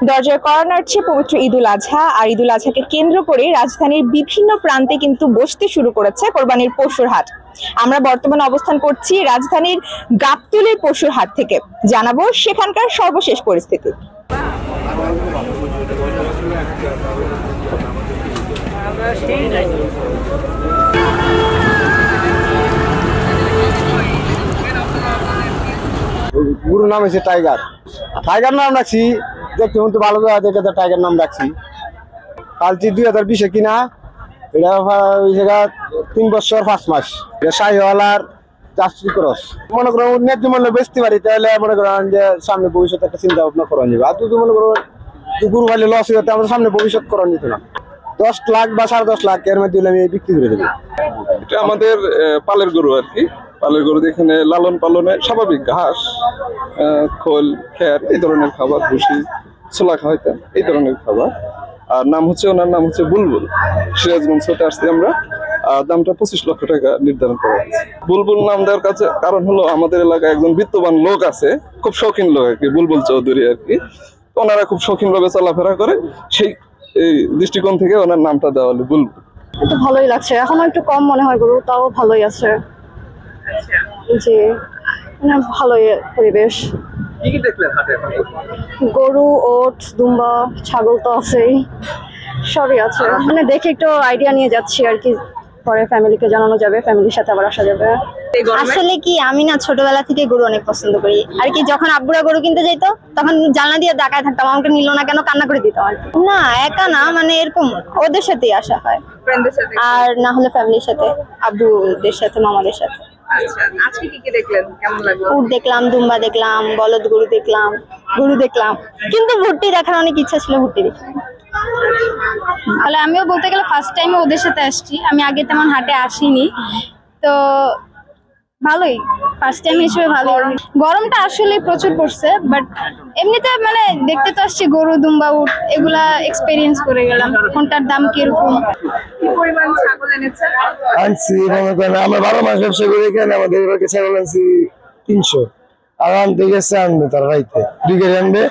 দরজায় কড়া নাড়ছে পবিত্র ঈদুল আজহা। আর ঈদুল আজহাকে কেন্দ্র করে রাজধানীর বিভিন্ন প্রান্তে কিন্তু বসতে শুরু করেছে কোরবানির পশুর হাট। আমরা বর্তমানে অবস্থান করছি রাজধানীর গাবতলীর পশুর হাট থেকে, জানাবো সেখানকার সর্বশেষ পরিস্থিতি। গুরুর নাম হচ্ছে টাইগার। টাইগার নাম রাখছি, দেখতে কিন্তু ভালো দেখে টাইগার নাম রাখছি। কালচি 2020-এ কিনা, এটা ওই জায়গা 3 বছর 5 মাস। শাহিওয়ালার জার্সি ক্রস। মনে করো ন্যায্য মূল্যে বেচতে পারি, তাহলে মনে করেন যে সামনে ভবিষ্যতে একটা চিন্তা ভাবনা করা যাবে। আর যদি মনে করো গরু ভালো লস হয়ে, আমাদের সামনে ভবিষ্যৎ করা যেত না। 10 লাখ বা 10.5 লাখ এর মধ্যে আমি বিক্রি করে দেবো। এটা আমাদের পালের গরু আর কি। পালের গরু এখানে লালন পালনে স্বাভাবিক ঘাস, খোল, খের, এই ধরনের খাবার, ভুসি, ছোলা খাওয়াইতেন, এই ধরনের খাবার। আর ওনার নাম হচ্ছে বুলবুল। সিরাজগঞ্জ হতে আসছি আমরা। দামটা 25 লক্ষ টাকা নির্ধারণ করা হয়েছে। বুলবুল নাম দেওয়ার কারণ হলো আমাদের এলাকায় একজন বিত্তবান লোক আছে, খুব শৌখিন লোক আর কি, বুলবুল চৌধুরী আর কি। ওনারা খুব শৌখিন ভাবে চলাফেরা করে, সেই দৃষ্টিকোণ থেকে ওনার নামটা দেওয়া হলো বুলবুল। একটু ভালোই লাগছে, এখনো একটু কম মনে হয় গরু, তাও ভালোই আছে। জি, ভালোই পরিবেশ। কি কি দেখলেন হাটে? গরু, ওট, দুম্বা, ছাগল তো আছেই, সবই আছে। মানে দেখে একটু আইডিয়া নিয়ে যাচ্ছি আর কি, পরে ফ্যামিলিকে জানানো যাবে, ফ্যামিলির সাথে আবার আসা যাবে। আসলে কি আমি না ছোটবেলা থেকে গরু অনেক পছন্দ করি আর কি। যখন আব্বুরা গরু কিনতে যেত তখন জানলা দিয়ে তাকায় থাকতাম, আমাকে নিল না কেন, কান্না করে দিতাম আর কি। না একা না, মানে এরকম ওদের সাথেই আসা হয়, আর না হলে ফ্যামিলির সাথে, আব্বুদের সাথে, মামাদের সাথে। আজকে কি কি দেখলেন, কেমন লাগলো? উট দেখলাম, দুম্বা দেখলাম, বলদ গরু দেখলাম, কিন্তু ভুট্টি দেখার অনেক ইচ্ছা ছিল, ভুট্টি দেখলাম। তাহলে আমিও বলতে গেলে ফার্স্ট টাইমে ওদের সাথে আসছি, আমি আগে তেমন হাটে আসিনি, তো ভালোই, ফার্স্ট টাইম হিসেবে ভালো। গরমটা আসলে প্রচুর পড়ছে, বাট এমনিতে মানে দেখতে তো আসছি গরু, দুম্বা, উট, এগুলা এক্সপেরিয়েন্স করে গেলাম কোনটার দাম কিরকম। কি পরিমাণ ছাগল এনেছেন? আনছি মনে করেন আমরা 12 মাস ব্যবসা করে, এখানে আমাদের এবার ছাগল আনছি 300। আর আনতে গেছে আনবে তার রাইতে 2 গাড়ি আনবে,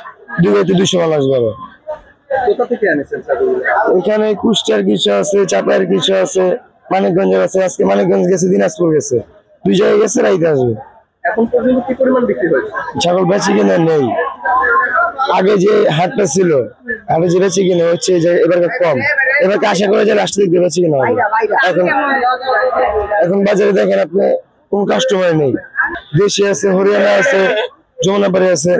2 গাড়িতে 200 মাল আসবে। কোথা থেকে এনেছেন ছাগলগুলো? ওইখানে কুষ্টিয়ার কিছু আছে, চাপায়ের কিছু আছে, মানিকগঞ্জের আছে। আজকে মানিকগঞ্জ গেছে, দিনাজপুর গেছে, 2 জায়গায় গেছে, রাইতে আসবে। এখন পর্যন্ত কি পরিমাণ বিক্রি হয়েছে? ছাগল বেচি কিনা নেই, আগে যে হাটটা ছিল, আগে যে বেচি কিনা হচ্ছে যে এবার কম, এবার আশা করে যে লাস্ট দিকে বেচি কিনা হবে। এখন বাজারে দেখেন আপনি কোন কাস্টমার নেই, দেশি আছে, হরিয়ানা আছে, যমুনাপাড়ি আছে।